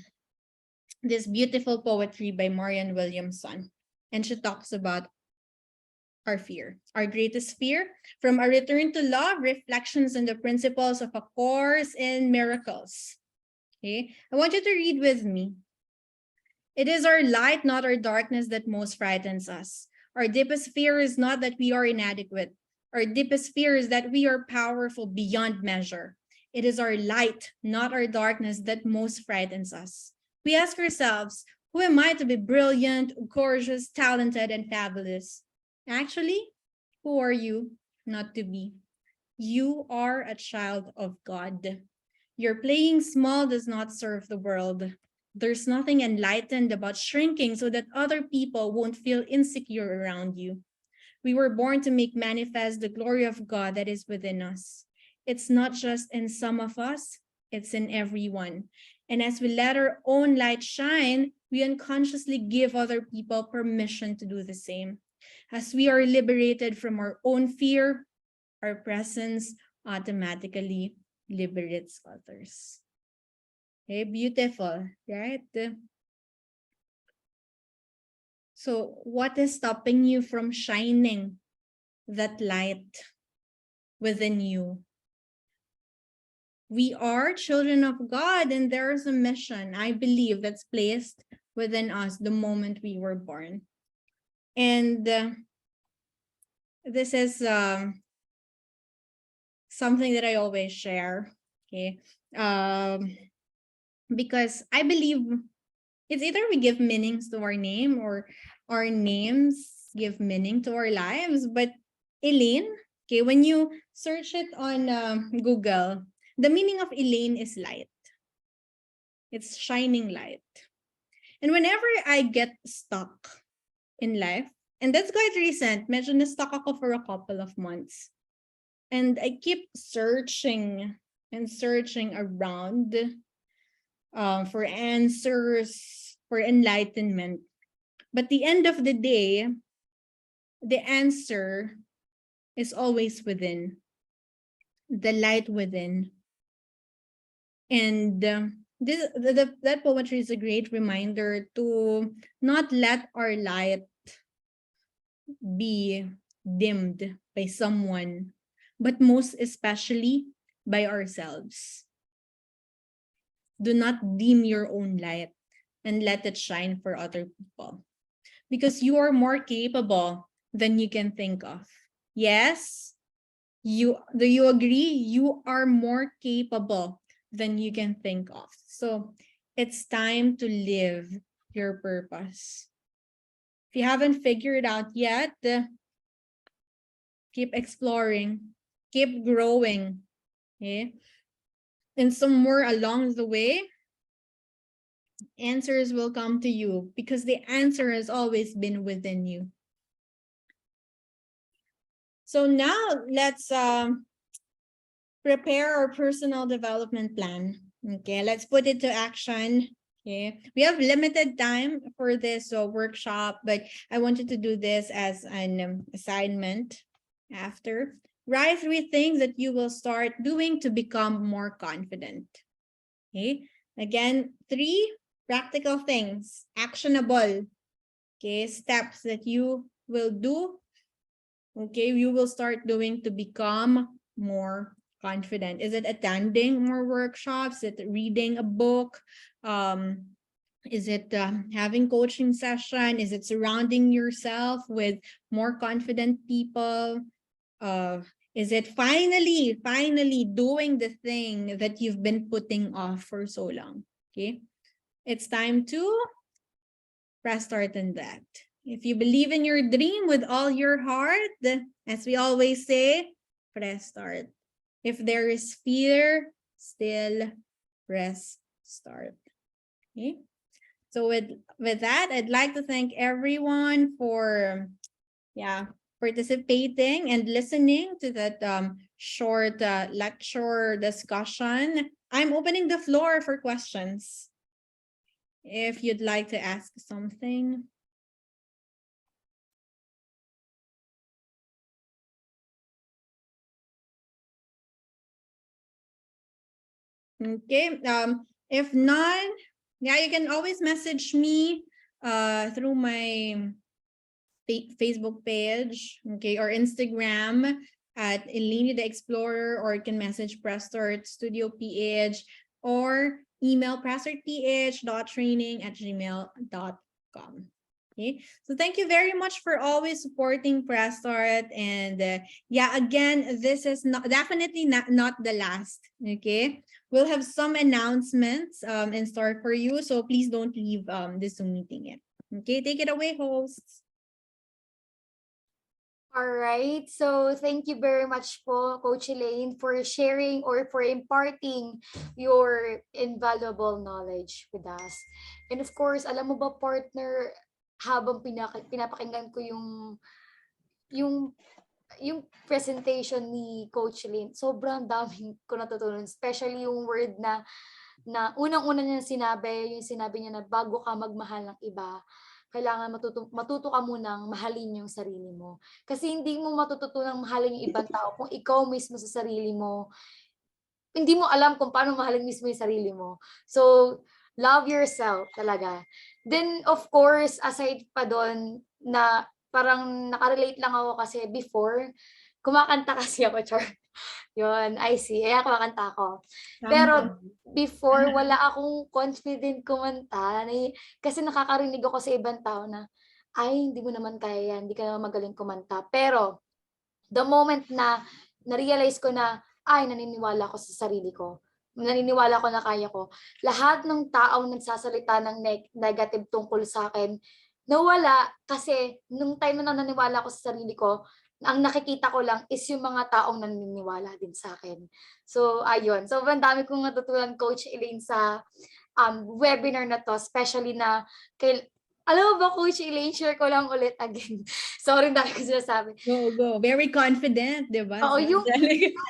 this beautiful poetry by Marianne Williamson. And she talks about our fear, our greatest fear, from A Return to Love, Reflections on the Principles of A Course in Miracles. Okay, I want you to read with me. It is our light, not our darkness, that most frightens us. Our deepest fear is not that we are inadequate. Our deepest fear is that we are powerful beyond measure. It is our light, not our darkness, that most frightens us. We ask ourselves, who am I to be brilliant, gorgeous, talented, and fabulous? Actually, who are you not to be? You are a child of God. Your playing small does not serve the world. There's nothing enlightened about shrinking so that other people won't feel insecure around you. We were born to make manifest the glory of God that is within us. It's not just in some of us, it's in everyone. And as we let our own light shine, we unconsciously give other people permission to do the same. As we are liberated from our own fear, our presence automatically liberates others. Okay, beautiful, right? So what is stopping you from shining that light within you? We are children of God, and there is a mission, I believe, that's placed within us the moment we were born. And this is something that I always share, okay? Because I believe it's either we give meanings to our name or our names give meaning to our lives. But Elaine, okay, when you search it on Google, the meaning of Elaine is light. It's shining light. And whenever I get stuck in life, and that's quite recent, medyo na-stuck ako for a couple of months. And I keep searching and searching around for answers, for enlightenment. But the end of the day, the answer is always within, the light within. And that poetry is a great reminder to not let our light be dimmed by someone, but most especially by ourselves. Do not dim your own light and let it shine for other people, because you are more capable than you can think of. Yes, do you agree? You are more capable than you can think of. So it's time to live your purpose. If you haven't figured it out yet, keep exploring, keep growing. Okay? And somewhere along the way, answers will come to you because the answer has always been within you. So now let's prepare our personal development plan. Okay, let's put it to action. Okay, we have limited time for this workshop, but I wanted to do this as an assignment after. Write 3 things that you will start doing to become more confident. Okay, again, 3 practical things, actionable, okay, steps that you will do, okay, you will start doing to become more confident. Is it attending more workshops? Is it reading a book? Is it having coaching session? Is it surrounding yourself with more confident people? Is it finally doing the thing that you've been putting off for so long? Okay, it's time to press start on that. If you believe in your dream with all your heart, as we always say, press start. If there is fear, still press start. Okay. So with that, I'd like to thank everyone for participating and listening to that short lecture discussion. I'm opening the floor for questions. If you'd like to ask something. Okay. If not, yeah, you can always message me through my Facebook page, okay, or Instagram at Eleni the Explorer, or you can message Press Start Studio PH or email pressartph.training@gmail.com. Okay, so thank you very much for always supporting Press Start. And yeah, again, this is definitely not the last. Okay, we'll have some announcements in store for you, so please don't leave this Zoom meeting yet. Okay, take it away, hosts. All right. So thank you very much po, Coach Elaine, for sharing or for imparting your invaluable knowledge with us. And of course, alam mo ba, partner, habang pinapakinggan ko yung yung presentation ni Coach Elaine, sobrang daming ko natutunan, especially yung word na unang-una niya sinabi, yung sinabi niya na bago ka magmahal ng iba, kailangan matuto ka munang mahalin yung sarili mo. Kasi hindi mo matututunang mahalin yung ibang tao kung ikaw mismo sa sarili mo, hindi mo alam kung paano mahalin mismo yung sarili mo. So, love yourself talaga. Then, of course, aside pa doon, na parang nakarelate lang ako kasi before, kumakanta kasi ako, Char. Yun, I see. Kaya kumakanta ako. Tama. Pero before, wala akong confident kumanta. Kasi nakakarinig ako sa ibang tao na, ay, hindi mo naman kaya yan, hindi ka naman magaling kumanta. Pero, the moment na na-realize ko na, ay, naniniwala ko sa sarili ko. Naniniwala ko na kaya ko. Lahat ng taong nagsasalita ng negative tungkol sa akin, nawala kasi nung time na naniniwala ko sa sarili ko, ang nakikita ko lang is yung mga taong naniniwala din sa akin. So, ayun. So, ang dami kong natutunan, Coach Elaine, sa webinar na to, especially na kay, alam mo ba, Coach Elaine, share ko lang ulit again. Sorry, dami ko sinasabi. Go. Very confident, di ba? Oo, Si yung Angelica.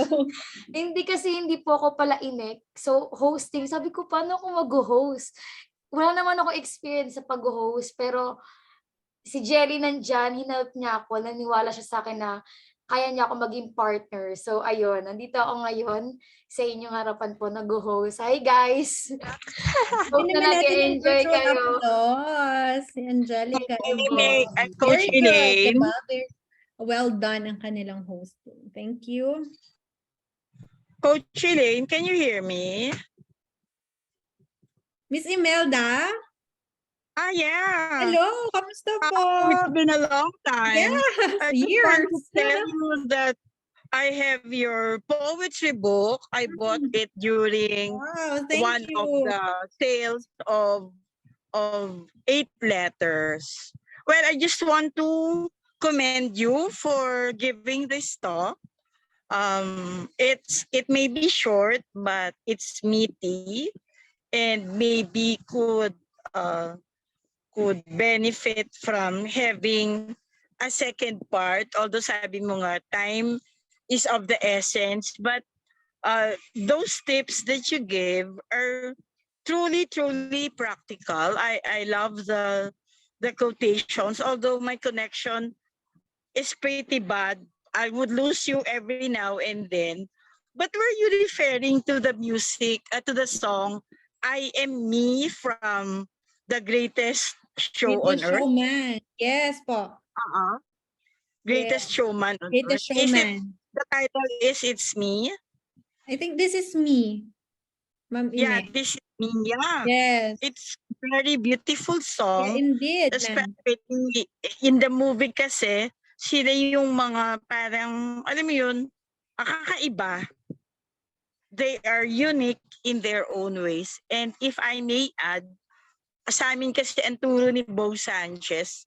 Go. hindi kasi hindi po ako pala inek. So, hosting, sabi ko, paano ako mag-host? Wala naman ako experience sa pag-host, pero si Jelly nandyan, hinelp niya ako, naniwala siya sa akin na kaya niya ako maging partner. So, ayun, nandito ako ngayon sa inyong harapan po, nag-host. Hi, guys! Hindi Hope na naman natin yung nag-enjoy virtual kayo. applause. Si Angelica and May, Jelly. Coach Very good, di Elaine. ba? Very well done ang kanilang hosting. Thank you. Coach Elaine, can you hear me? Miss Imelda? Yeah. Hello, kamusta po? It's been a long time. Yes, I just want to years. tell you that I have your poetry book. I bought it during Wow, thank one of you. the sales of 8 letters. Well, I just want to commend you for giving this talk. It may be short, but it's meaty and maybe could benefit from having a second part. Although sabi mo nga, time is of the essence, but those tips that you give are truly practical. I love the quotations, although my connection is pretty bad. I would lose you every now and then. But were you referring to the music, to the song, I Am Me from The Greatest Show on Greatest Earth? Showman. Yes po. Uh-huh. Yes. Greatest Showman on Earth. Greatest Is it, Showman. the title is It's Me? I think this is me, Ma'am Yeah, Ine. this is me. Yeah. Yes. It's very beautiful Yeah, song. indeed, ma'am. Especially in the movie kasi, sila yung mga parang, alam mo yun, kakaiba. They are unique in their own ways. And if I may add, sa amin kasi ang turo ni Bo Sanchez,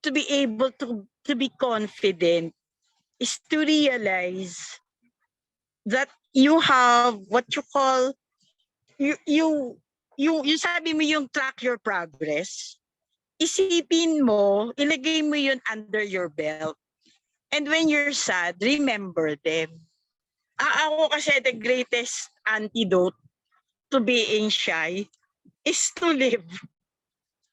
to be able to be confident is to realize that you have what you call, you sabi mo yung track your progress. Isipin mo, ilagay mo yun under your belt. And when you're sad, remember them. Ako kasi the greatest antidote to being shy is to live.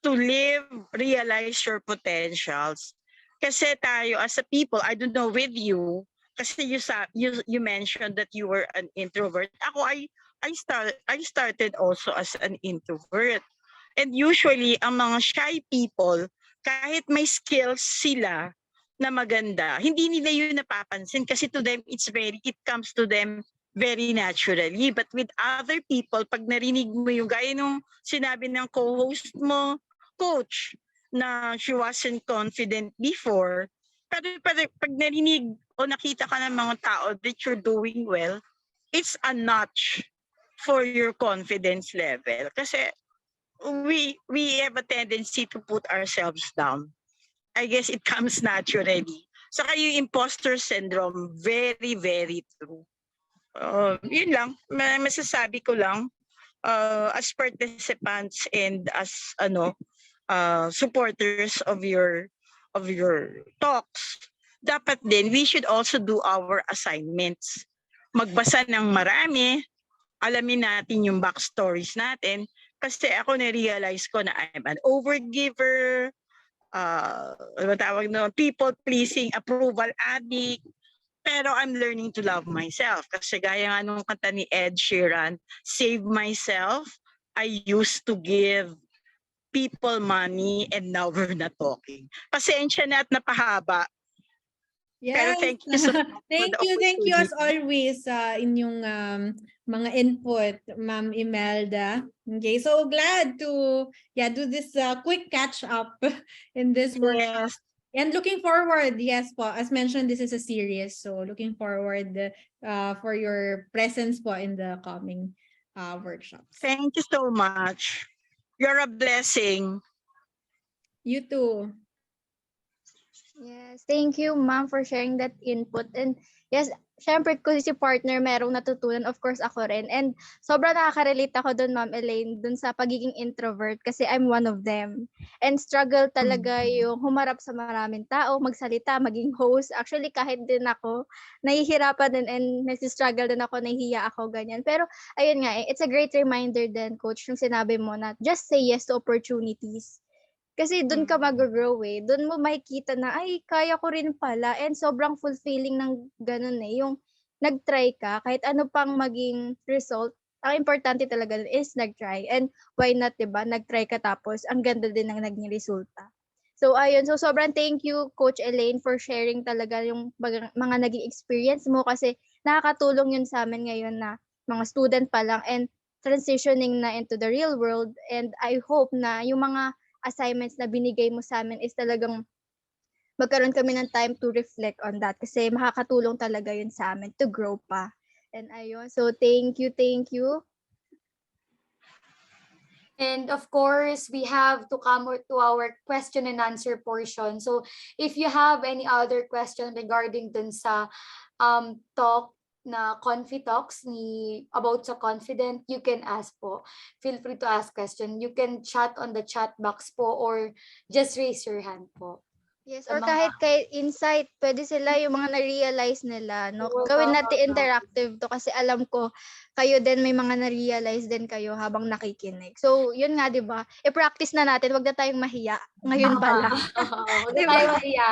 To live, realize your potentials. Kasi tayo as a people, I don't know with you, kasi you mentioned that you were an introvert. Ako I started also as an introvert. And usually ang mga shy people, kahit may skills sila na maganda, hindi nila yun napapansin kasi to them it comes to them very naturally. But with other people, pag narinig mo yung gaya nung sinabi ng co-host mo, coach, na she wasn't confident before, pero pag narinig o nakita ka ng mga tao that you're doing well, it's a notch for your confidence level. Kasi we have a tendency to put ourselves down. I guess it comes naturally. Saka yung imposter syndrome, very true. Yun lang, masasabi ko lang, as participants and as supporters of your talks, dapat din we should also do our assignments. Magbasa ng marami, alamin natin yung backstories natin. Kasi ako na-realize ko na I'm an overgiver, ano tawag no, people-pleasing, approval addict. Pero I'm learning to love myself. Kasi gaya nga nung kanta ni Ed Sheeran, Save Myself, I used to give people money and now we're not talking. Pasensya na at napahaba. Pero Yes. thank you so much for the Thank you as opportunity. always sa inyong mga input, Ma'am Imelda. Okay, so glad to do this quick catch up in this workshop. Yes. And looking forward, yes po, as mentioned, this is a series. So looking forward for your presence po in the coming workshops. Thank you so much. You're a blessing. You too. Yes, thank you, ma'am, for sharing that input. And yes, syempre, kung si partner merong natutunan, of course, ako rin. And sobrang nakaka-relate ako dun, ma'am Elaine, dun sa pagiging introvert kasi I'm one of them. And struggle talaga yung humarap sa maraming tao, magsalita, maging host. Actually, kahit din ako, nahihirapan din and nagsistruggle din ako, nahihiya ako, ganyan. Pero, ayun nga, it's a great reminder din, coach, yung sinabi mo na just say yes to opportunities. Kasi dun ka mag-grow eh. Dun mo makikita na, ay, kaya ko rin pala. And sobrang fulfilling ng ganun eh. Yung nag-try ka, kahit ano pang maging result, ang importante talaga dun is nag-try. And why not, diba? Nag-try ka tapos, ang ganda din ng naging resulta. So, ayun. So, sobrang thank you, Coach Elaine, for sharing talaga yung mga naging experience mo kasi nakakatulong yun sa amin ngayon na mga student pa lang and transitioning na into the real world. And I hope na yung mga assignments na binigay mo sa amin is talagang magkaroon kami ng time to reflect on that kasi makakatulong talaga yun sa amin to grow pa. And ayun, so thank you, thank you. And of course, we have to come to our question and answer portion. So if you have any other question regarding dun sa talk na Confitalks ni about sa confident, you can ask po. Feel free to ask question. You can chat on the chat box po or just raise your hand po. Yes, Sa or mga kahit insight, pwede sila yung mga na-realize nila, no? Gawin natin interactive to kasi alam ko kayo din may mga na-realize din kayo habang nakikinig. So, yun nga, 'di ba? I-practice na natin, wag na tayong mahiya ngayon pa lang. Huwag na 'Di tayo ba? mahiya.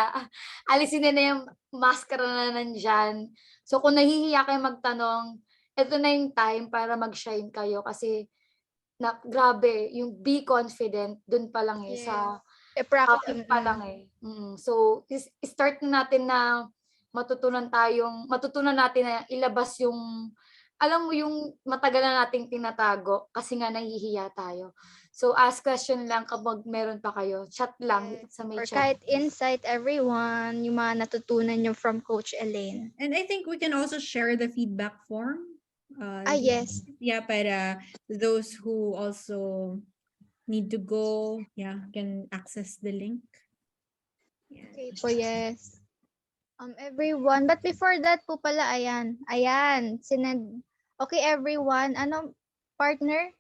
Alisin na yung maskara na nandyan. So kung nahihiya kayo magtanong, ito na yung time para mag-shine kayo kasi na grabe, yung be confident dun pa lang Yes. sa I-practice. topic pa lang eh. So start na natin na matutunan natin na ilabas yung alam mo yung matagal na nating tinatago kasi nga nahihiya tayo. So ask question lang kapag meron pa kayo. Chat lang Yes. sa may Or chat. kahit insight, everyone, yung mga natutunan nyo from Coach Elaine. And I think we can also share the feedback form. Yes. Yeah, para those who also need to go, can access the link. Okay po, yes. Everyone, but before that po pala, ayan, okay, everyone, partner?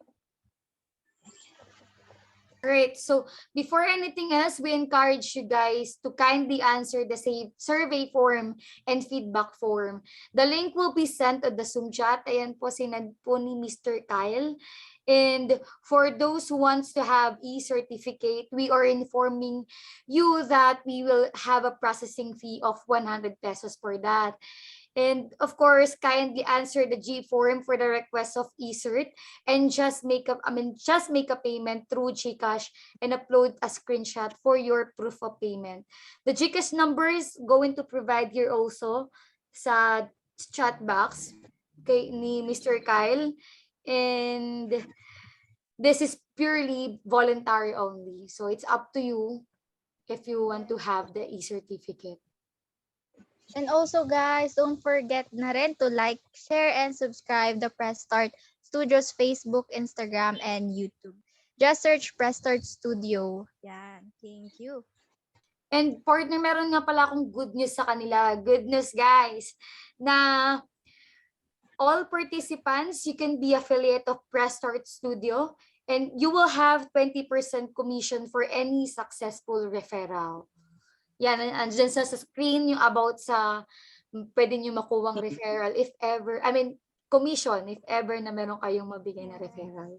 Great. So before anything else, we encourage you guys to kindly answer the survey form and feedback form. The link will be sent to the Zoom chat. Ayan po, sinad po ni Mr. Kyle. And for those who wants to have e-certificate, we are informing you that we will have a processing fee of 100 pesos for that. And of course, kindly answer the G form for the request of e-cert and just make a payment through GCash and upload a screenshot for your proof of payment. The GCash number is going to provide here also sa chat box ni Mr. Kyle. And this is purely voluntary only. So it's up to you if you want to have the e-certificate. And also, guys, don't forget na rin to like, share, and subscribe the Press Start Studios Facebook, Instagram, and YouTube. Just search Press Start Studio. Yan. Thank you. And partner, meron nga pala akong good news sa kanila. Good news, guys, na all participants, you can be affiliate of Press Start Studio and you will have 20% commission for any successful referral. Yan, andyan sa screen yung about sa pwede nyo makuwang referral if ever, commission if ever na meron kayong mabigay na referral.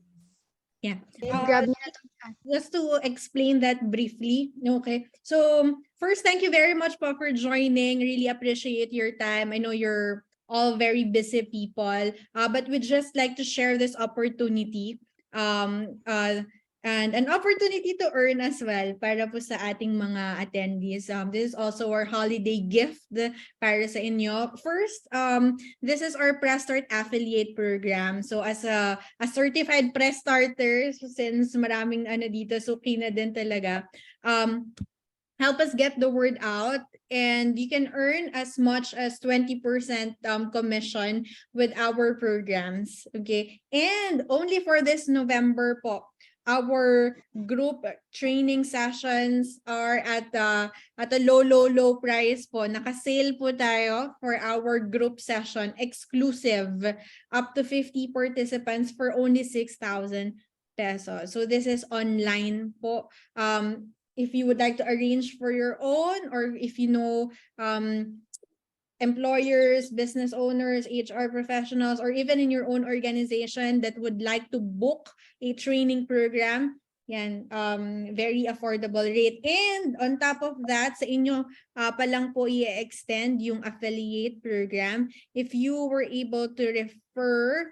Yeah. Grab niyo na to. Just to explain that briefly, okay? So first, thank you very much po for joining. Really appreciate your time. I know you're all very busy people, but we'd just like to share this opportunity. and an opportunity to earn as well para po sa ating mga attendees. This is also our holiday gift para sa inyo. First, this is our Press Start affiliate program. So as a certified press starter, since maraming dito, suki na din talaga, help us get the word out, and you can earn as much as 20% commission with our programs. Okay, and only for this November po, our group training sessions are at a low price po. Naka-sale po tayo for our group session, exclusive, up to 50 participants for only 6,000 pesos. So this is online po. If you would like to arrange for your own, or if you know employers, business owners, HR professionals, or even in your own organization that would like to book a training program, yan, very affordable rate. And on top of that, sa inyo pa lang po i-extend yung affiliate program. If you were able to refer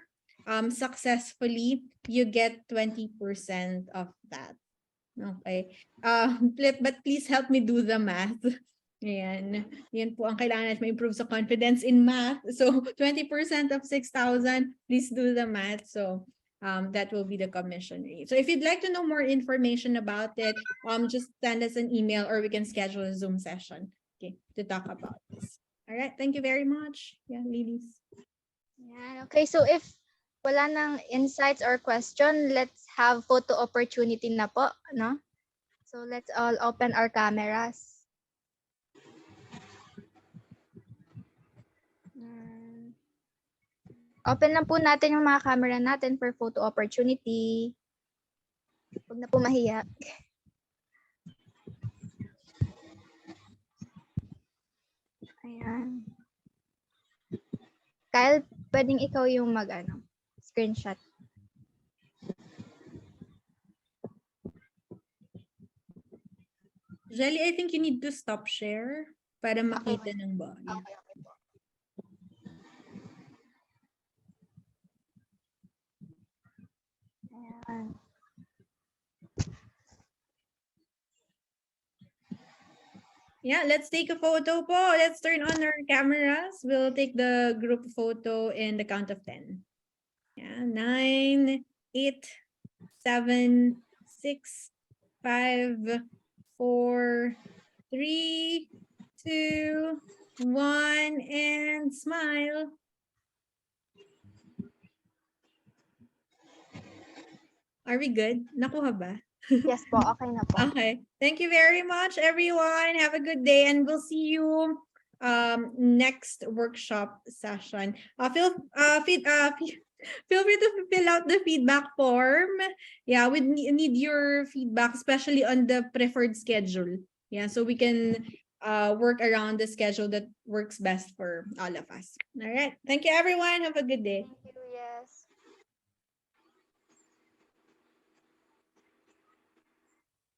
successfully, you get 20% of that. Okay. But please help me do the math. Ayan. Yan po ang kailangan natin ma-improve sa confidence in math. So, 20% of 6,000, please do the math. So, that will be the commission rate. So, if you'd like to know more information about it, just send us an email or we can schedule a Zoom session, okay, to talk about this. All right. Thank you very much. Yeah, ladies. Yan. Okay, so if wala nang insights or question, let's have photo opportunity na po, no? So let's all open our cameras. Open lang po natin yung mga camera natin for photo opportunity. Huwag na po mahiya. Ayan. Kyle, pwedeng ikaw yung screenshot. Jelly, I think you need to stop share para makita ng body. Okay po. Ayan. Yeah, let's take a photo po. Let's turn on our cameras. We'll take the group photo in the count of 10. Yeah, 9, 8, 7, 6, 5, 4, 3, 2, 1, and smile. Are we good? Nakuha ba? Yes po, okay na po. Okay. Thank you very much, everyone. Have a good day, and we'll see you next workshop session. Feel free to fill out the feedback form. Yeah, we need your feedback, especially on the preferred schedule. Yeah, so we can work around the schedule that works best for all of us. All right. Thank you, everyone. Have a good day.